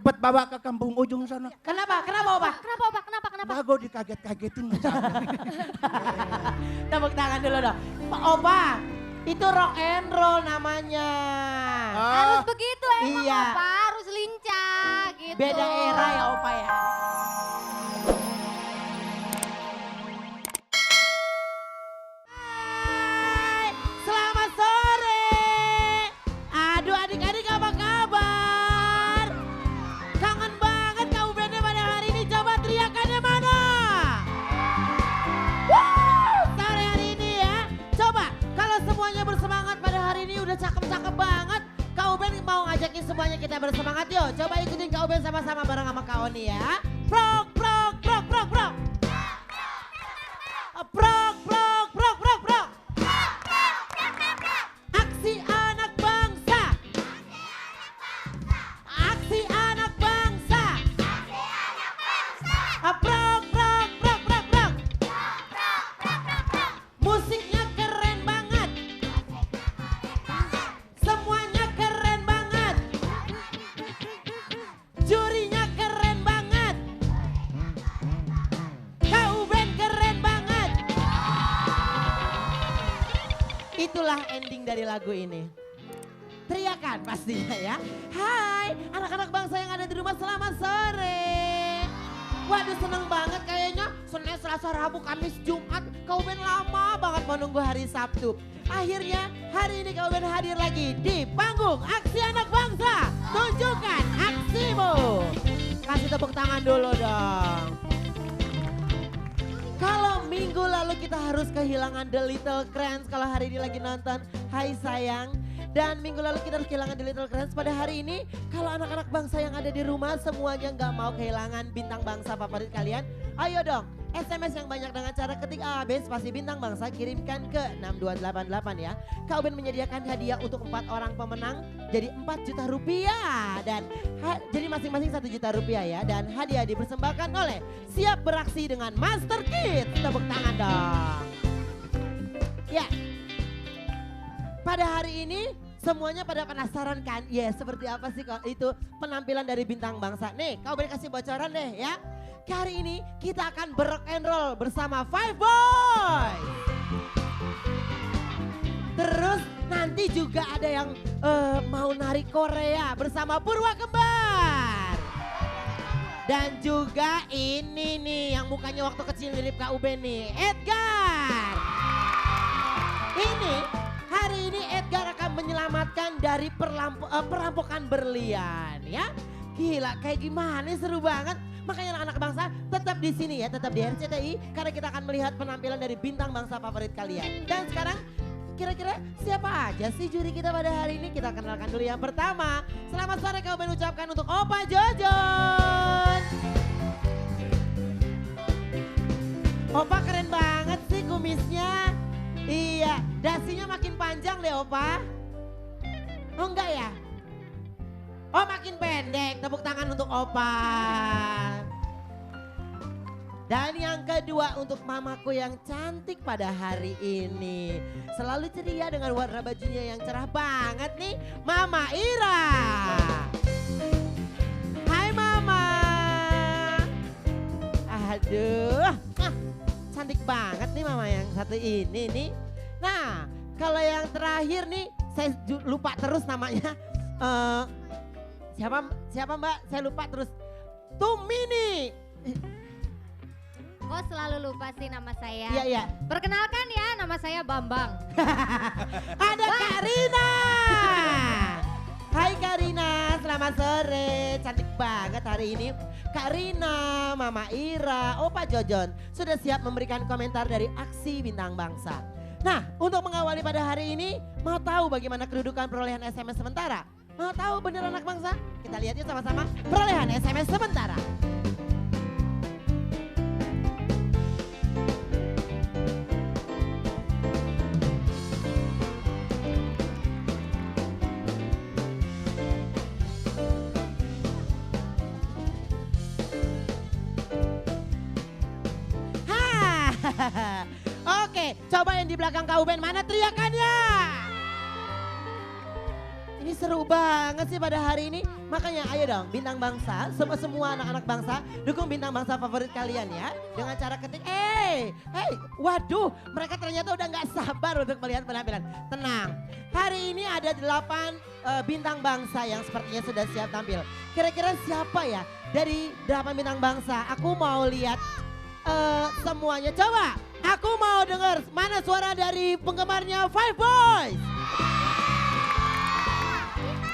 Cepet bawa ke kampung ujung sana. Kenapa? Kenapa Opa? Kenapa Opa? Kenapa? Bago dikaget-kagetin macam. Tepuk tangan dulu dong. Pak Opa, itu rock and roll namanya. Harus begitu emang Iya. Opa, harus lincah gitu. Beda era ya Opa ya. Hai, selamat sore. Aduh adik-adik apa kabar? Kangen banget kau bandnya pada hari ini, coba teriakannya mana? Sore hari ini ya. Coba kalau semuanya bersemangat pada hari ini udah cakep-cakep banget. Kau band mau ngajakin semuanya kita bersemangat yuk. Coba ikutin kau band sama-sama bareng sama Kak Oni ya. Prok, prok, prok, prok, prok. Prok, prok, prok, prok, prok. Aksi anak bangsa. Aksi anak bangsa. Prok, prok, prok, prok, prok. Musiknya keren banget. Semuanya keren banget. Jurinya keren banget. Kau band keren banget. Itulah ending dari lagu ini. Teriakan pastinya ya. Hai anak-anak bangsa yang ada di rumah, selamat sore. Waduh seneng banget kayaknya Senin, Selasa, Rabu, Kamis, Jumat. Kau band lama banget menunggu hari Sabtu. Akhirnya hari ini kau band hadir lagi di panggung Aksi Anak Bangsa. Tunjukkan aksimu. Kasih tepuk tangan dulu dong. Kalau minggu lalu kita harus kehilangan The Little Crans, kalau hari ini lagi nonton Hai Sayang. Dan minggu lalu kita harus kehilangan The Little Crans, pada hari ini kalau anak-anak bangsa yang ada di rumah semuanya nggak mau kehilangan bintang bangsa favorit kalian. Ayo dong SMS yang banyak dengan cara ketik AB spasi bintang bangsa, kirimkan ke 6288 ya. Kau Ben menyediakan hadiah untuk 4 orang pemenang jadi 4 juta rupiah. Dan jadi masing-masing 1 juta rupiah ya. Dan hadiah dipersembahkan oleh Siap Beraksi dengan Master Kit. Tepuk tangan dong. Ya. Pada hari ini semuanya pada penasaran kan? Ya seperti apa sih itu penampilan dari bintang bangsa. Nih kau boleh kasih bocoran deh ya. Hari ini kita akan berrock and roll bersama Five Boys. Terus nanti juga ada yang mau nari Korea bersama Purwa Kembar. Dan juga ini nih yang mukanya waktu kecil mirip Kak Uben nih, Edgar. Ini hari ini Edgar akan menyelamatkan dari perampokan berlian ya. Gila kayak gimana seru banget. Makanya anak-anak bangsa tetap di sini ya, tetap di RCTI karena kita akan melihat penampilan dari bintang bangsa favorit kalian. Dan sekarang kira-kira siapa aja sih juri kita pada hari ini? Kita kenalkan dulu yang pertama. Selamat sore kau ucapkan untuk Opa Jojon. Opa keren banget sih kumisnya. Iya, dasinya makin panjang deh Opa. Oh enggak ya? Oh makin pendek, tepuk tangan untuk Opa. Dan yang kedua untuk mamaku yang cantik pada hari ini. Selalu ceria dengan warna bajunya yang cerah banget nih, Mama Ira. Hai Mama. Aduh, cantik banget nih Mama yang satu ini nih. Nah, kalau yang terakhir nih, saya lupa terus namanya. Siapa Mbak? Saya lupa terus. Tumini. Kok selalu lupa sih nama saya? Iya, iya. Perkenalkan ya, nama saya Bambang. Ada Kak Rina. Hai Kak Rina, selamat sore. Cantik banget hari ini. Kak Rina, Mama Ira, Opa Jojon sudah siap memberikan komentar dari aksi bintang bangsa. Nah, untuk mengawali pada hari ini, mau tahu bagaimana kedudukan perolehan SMS sementara? Mau tahu bener anak bangsa? Kita lihat yuk sama-sama perolehan SMS sementara. Oke, coba yang di belakang Kak Uben, mana teriakannya? Ini seru banget sih pada hari ini. Makanya ayo dong bintang bangsa, semua anak-anak bangsa dukung bintang bangsa favorit kalian ya. Dengan cara ketik, waduh mereka ternyata udah gak sabar untuk melihat penampilan. Tenang, hari ini ada 8 bintang bangsa yang sepertinya sudah siap tampil. Kira-kira siapa ya dari 8 bintang bangsa? Aku mau lihat semuanya. Coba aku mau dengar mana suara dari penggemarnya Five Boys.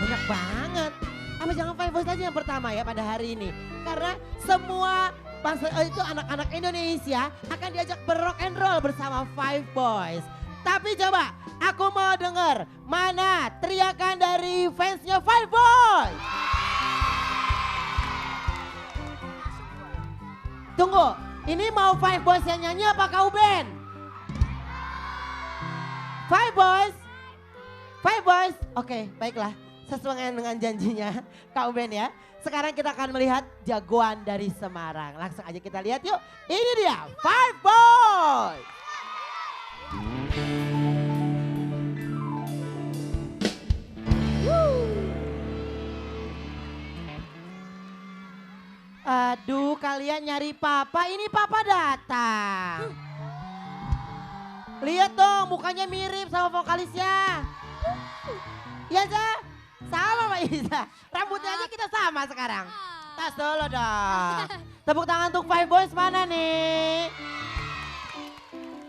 Banyak banget. Apa jangan Five Boys aja yang pertama ya pada hari ini. Karena semua bangsa itu anak-anak Indonesia akan diajak berrock and roll bersama Five Boys. Tapi coba aku mau dengar mana teriakan dari fansnya Five Boys. Tunggu, ini mau Five Boys yang nyanyi apa kau band? Five Boys? Five Boys? Oke, baiklah. Sesuai dengan janjinya Kak Uben ya. Sekarang kita akan melihat jagoan dari Semarang. Langsung aja kita lihat yuk. Ini dia Five Boys. Aduh kalian nyari papa, ini papa datang. Lihat dong mukanya mirip sama vokalisnya. Iya Za? Sama Mbak Iza. Rambutnya aja kita sama sekarang. Tas dulu dong. Tepuk tangan untuk Five Boys mana nih?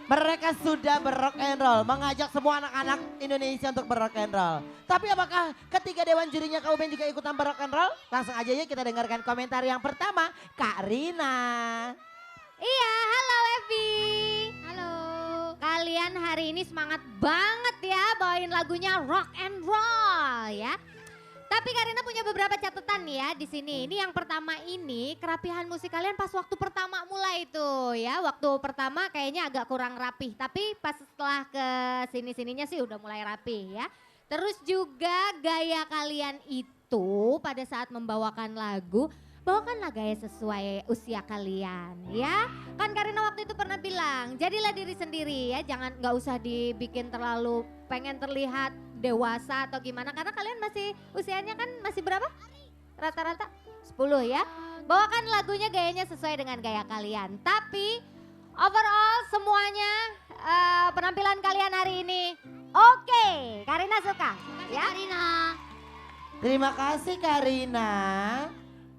Mereka sudah berrock and roll, mengajak semua anak-anak Indonesia untuk berrock and roll. Tapi apakah ketiga dewan jurinya Kak Uben juga ikutan berrock and roll? Langsung aja yuk kita dengarkan komentar yang pertama, Kak Rina. Iya, halo Evi. Halo. Kalian hari ini semangat banget ya bawain lagunya rock and roll ya. Tapi Karina punya beberapa catatan nih ya di sini. Ini yang pertama ini kerapihan musik kalian pas waktu pertama mulai itu ya. Waktu pertama kayaknya agak kurang rapih. Tapi pas setelah ke sini-sininya sih udah mulai rapih ya. Terus juga gaya kalian itu pada saat membawakan lagu. Bawakanlah gaya sesuai usia kalian ya. Kan Karina waktu itu pernah bilang jadilah diri sendiri ya. Jangan gak usah dibikin terlalu pengen terlihat dewasa atau gimana. Karena kalian masih usianya kan masih berapa? Rata-rata 10 ya. Bawakan lagunya gayanya sesuai dengan gaya kalian. Tapi overall semuanya penampilan kalian hari ini oke. Karina suka ya. Karina. Terima kasih Karina.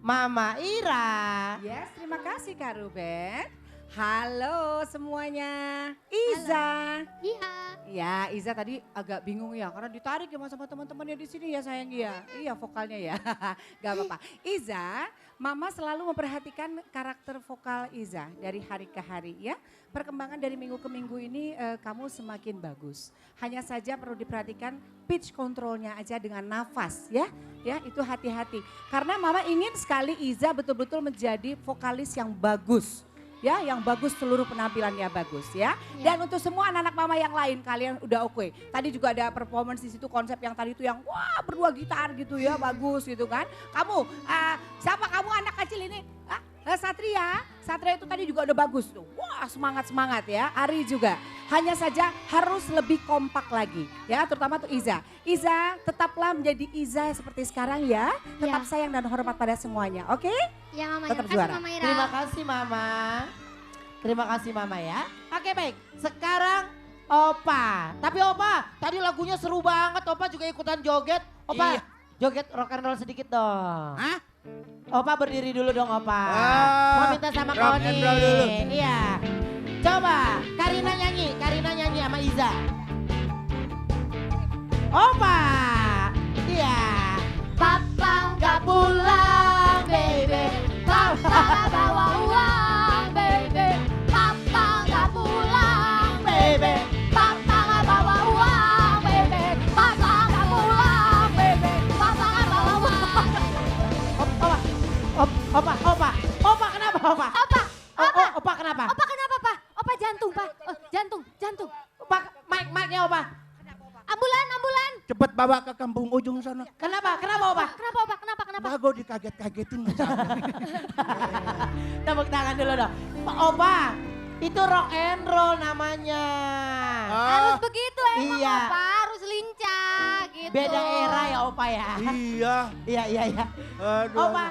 Mama Ira. Yes, terima kasih Kak Ruben. Halo semuanya. Iza. Iya. Ya, Iza tadi agak bingung ya karena ditarik ya sama teman-temannya di sini ya sayang ya. Iya vokalnya ya. Gak apa-apa. Iza, Mama selalu memperhatikan karakter vokal Iza dari hari ke hari ya. Perkembangan dari minggu ke minggu ini kamu semakin bagus. Hanya saja perlu diperhatikan pitch controlnya aja dengan nafas ya. Ya itu hati-hati. Karena Mama ingin sekali Iza betul-betul menjadi vokalis yang bagus. Ya, yang bagus seluruh penampilannya bagus ya. Dan untuk semua anak-anak Mama yang lain kalian udah oke. Tadi juga ada performance di situ konsep yang tadi itu yang wah berdua gitar gitu ya bagus gitu kan. Kamu siapa kamu anak kecil ini? Satria. Satria itu tadi juga udah bagus tuh. Wah semangat-semangat ya. Ari juga. Hanya saja harus lebih kompak lagi ya terutama tuh Iza. Iza tetaplah menjadi Iza seperti sekarang ya. Tetap sayang dan hormat pada semuanya oke? Ya Mama, Tetap terima kasih juara. Mama Ira. Terima kasih Mama. Terima kasih Mama ya. Oke baik, sekarang Opa. Tapi Opa, tadi lagunya seru banget. Opa juga ikutan joget. Opa, joget rock and roll sedikit dong. Hah? Opa berdiri dulu dong Opa. Ah, Mau minta sama rock Koni. and roll dulu. Iya. Coba, Karina nyanyi sama Iza. Opa. Iya. Papa nggak pulang, baby. Papa nggak bawa uang, baby. Papa nggak pulang, baby. Papa nggak bawa uang, baby. Papa nggak pulang, baby. Papa nggak bawa uang. Opa kenapa Opa? Opa kenapa? Opa kenapa, Pak? Opa jantung, Pak. Oh, jantung. Opa, mic-nya Opa. Ambulan. Cepet bawa ke kampung ujung sana. Kenapa Opa? Kenapa, Opa? Kenapa? Bago dikaget-kagetin. Tepuk tangan dulu dong. Pak Opa, itu rock and roll namanya. Harus begitu emang, Iya. Opa. Harus lincah, gitu. Beda era ya Opa ya. Iya. Iya. Aduh. Opa,